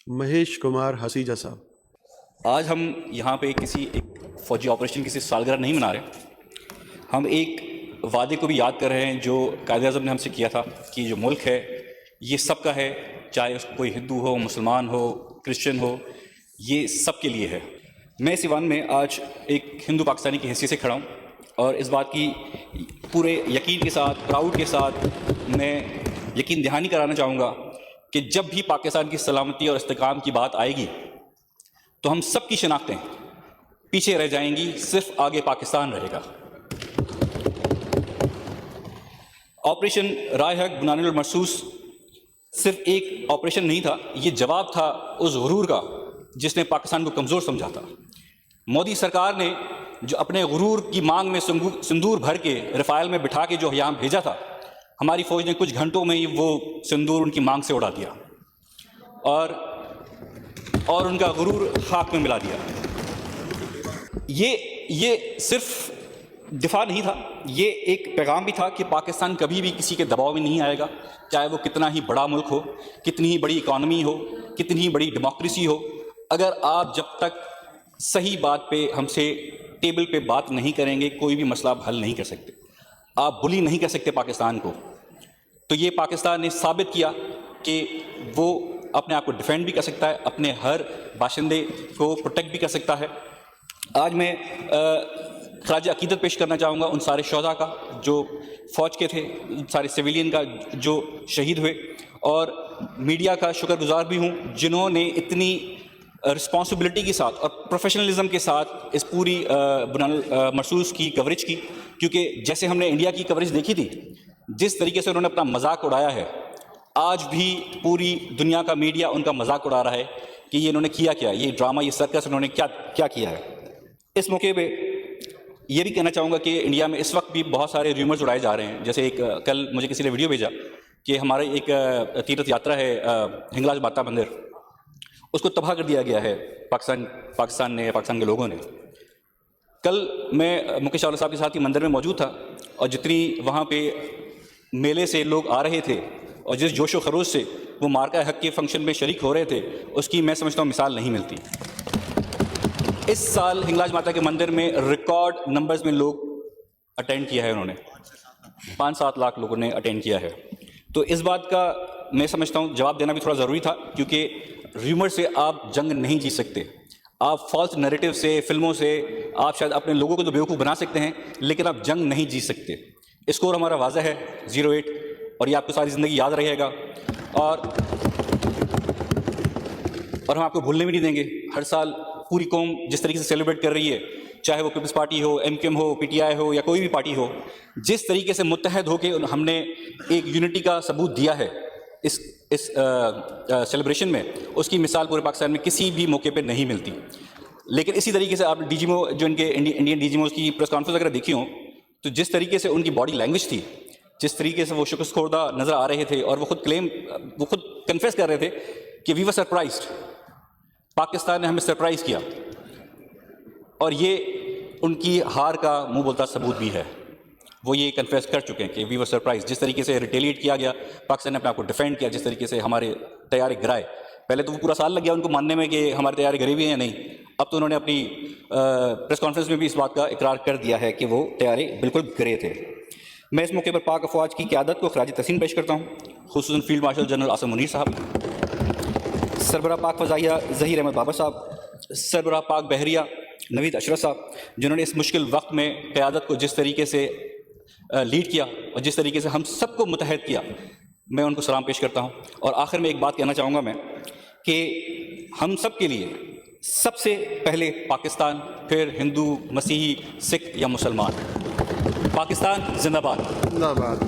مہیش کمار ہسیجا صاحب، آج ہم یہاں پہ کسی ایک فوجی آپریشن کی سالگرہ نہیں منا رہے، ہم ایک وعدے کو بھی یاد کر رہے ہیں جو قائد اعظم نے ہم سے کیا تھا کہ جو ملک ہے یہ سب کا ہے، چاہے اس کوئی ہندو ہو، مسلمان ہو، کرسچن ہو، یہ سب کے لیے ہے۔ میں اس ایوان میں آج ایک ہندو پاکستانی کی حیثیت سے کھڑا ہوں اور اس بات کی پورے یقین کے ساتھ، پراؤڈ کے ساتھ میں یقین دہانی کرانا چاہوں گا کہ جب بھی پاکستان کی سلامتی اور استحکام کی بات آئے گی تو ہم سب کی شناختیں پیچھے رہ جائیں گی، صرف آگے پاکستان رہے گا۔ آپریشن رائے حق بنانے المرصوص صرف ایک آپریشن نہیں تھا، یہ جواب تھا اس غرور کا جس نے پاکستان کو کمزور سمجھا تھا۔ مودی سرکار نے جو اپنے غرور کی مانگ میں سندور بھر کے رفائل میں بٹھا کے جو یہاں بھیجا تھا، ہماری فوج نے کچھ گھنٹوں میں ہی وہ سندور ان کی مانگ سے اڑا دیا اور ان کا غرور خاک میں ملا دیا۔ یہ صرف دفاع نہیں تھا، یہ ایک پیغام بھی تھا کہ پاکستان کبھی بھی کسی کے دباؤ میں نہیں آئے گا، چاہے وہ کتنا ہی بڑا ملک ہو، کتنی ہی بڑی اکانومی ہو، کتنی ہی بڑی ڈیموکریسی ہو۔ اگر آپ جب تک صحیح بات پہ ہم سے ٹیبل پہ بات نہیں کریں گے، کوئی بھی مسئلہ آپ حل نہیں کر سکتے، آپ بلی نہیں کر سکتے پاکستان کو۔ تو یہ پاکستان نے ثابت کیا کہ وہ اپنے آپ کو ڈیفینڈ بھی کر سکتا ہے، اپنے ہر باشندے کو پروٹیکٹ بھی کر سکتا ہے۔ آج میں خراج عقیدت پیش کرنا چاہوں گا ان سارے شہداء کا جو فوج کے تھے، ان سارے سویلین کا جو شہید ہوئے، اور میڈیا کا شکر گزار بھی ہوں جنہوں نے اتنی رسپانسبلٹی کے ساتھ اور پروفیشنلزم کے ساتھ اس پوری مرصوص کی کوریج کی، کیونکہ جیسے ہم نے انڈیا کی کوریج دیکھی تھی، جس طریقے سے انہوں نے اپنا مذاق اڑایا ہے، آج بھی پوری دنیا کا میڈیا ان کا مذاق اڑا رہا ہے کہ یہ انہوں نے کیا کیا، یہ ڈرامہ، یہ سرکس انہوں نے کیا کیا ہے۔ اس موقع پہ یہ بھی کہنا چاہوں گا کہ انڈیا میں اس وقت بھی بہت سارے ریومرز اڑائے جا رہے ہیں، جیسے ایک کل مجھے کسی نے ویڈیو بھیجا کہ ہمارے ایک تیرتھ یاترا ہے ہنگلاج ماتا مندر، اس کو تباہ کر دیا گیا ہے پاکستان کے لوگوں نے۔ کل میں مکیش چاولہ صاحب کے ساتھ ہی مندر میں موجود تھا، اور جتنی وہاں پہ میلے سے لوگ آ رہے تھے اور جس جوش و خروش سے وہ مارکہ حق کے فنکشن میں شریک ہو رہے تھے، اس کی میں سمجھتا ہوں مثال نہیں ملتی۔ اس سال ہنگلاج ماتا کے مندر میں ریکارڈ نمبرز میں لوگ اٹینڈ کیا ہے، انہوں نے 5-7 لاکھ لوگوں نے اٹینڈ کیا ہے۔ تو اس بات کا میں سمجھتا ہوں جواب دینا بھی تھوڑا ضروری تھا، کیونکہ ریومر سے آپ جنگ نہیں جیت سکتے، آپ فالس نیریٹو سے، فلموں سے آپ شاید اپنے لوگوں کو تو بیوقوف بنا سکتے ہیں، لیکن آپ جنگ نہیں جیت سکتے۔ اسکور ہمارا واضح ہے 0-8، اور یہ آپ کو ساری زندگی یاد رہے گا، اور ہم آپ کو بھولنے بھی نہیں دیں گے۔ ہر سال پوری قوم جس طریقے سے سیلیبریٹ کر رہی ہے، چاہے وہ پیپلز پارٹی ہو، ایم ہو، پی ٹی آئی ہو، یا کوئی بھی پارٹی ہو، جس طریقے سے متحد ہو کے ہم نے ایک یونٹی کا ثبوت دیا ہے اس سیلیبریشن میں، اس کی مثال پورے پاکستان میں کسی بھی موقع پہ نہیں ملتی۔ لیکن اسی طریقے سے آپ ڈی جی مو، جو ان کے انڈین ڈی جی موز کی پریس کانفرنس اگر دیکھی ہوں، تو جس طریقے سے ان کی باڈی لینگویج تھی، جس طریقے سے وہ شکست خوردہ نظر آ رہے تھے، اور وہ خود کنفیس کر رہے تھے کہ وی ور سرپرائزڈ، پاکستان نے ہمیں سرپرائز کیا، اور یہ ان کی ہار کا منہ بولتا ثبوت بھی ہے۔ وہ یہ کنفیس کر چکے ہیں کہ وی ور سرپرائز، جس طریقے سے ریٹیلیٹ کیا گیا، پاکستان نے اپنے آپ کو ڈیفینڈ کیا، جس طریقے سے ہمارے طیارے گرائے۔ پہلے تو وہ پورا سال لگ گیا ان کو ماننے میں کہ ہمارے طیارے گرے ہوئے ہیں یا نہیں، اب تو انہوں نے اپنی پریس کانفرنس میں بھی اس بات کا اقرار کر دیا ہے کہ وہ طیارے بالکل گرے تھے۔ میں اس موقع پر پاک افواج کی قیادت کو خراج تحسین پیش کرتا ہوں، خصوصاً field marshal general Asim Munir صاحب، سربراہ پاک فضائیہ ظہیر احمد بابر صاحب، سربراہ پاک بحریہ نوید اشرف صاحب، جنہوں نے اس مشکل وقت میں قیادت کو جس طریقے سے لیڈ کیا اور جس طریقے سے ہم سب کو متحد کیا، میں ان کو سلام پیش کرتا ہوں۔ اور آخر میں ایک بات کہنا چاہوں گا میں کہ ہم سب کے لیے سب سے پہلے پاکستان، پھر ہندو، مسیحی، سکھ یا مسلمان، پاکستان زندہ باد۔ زندہ باد۔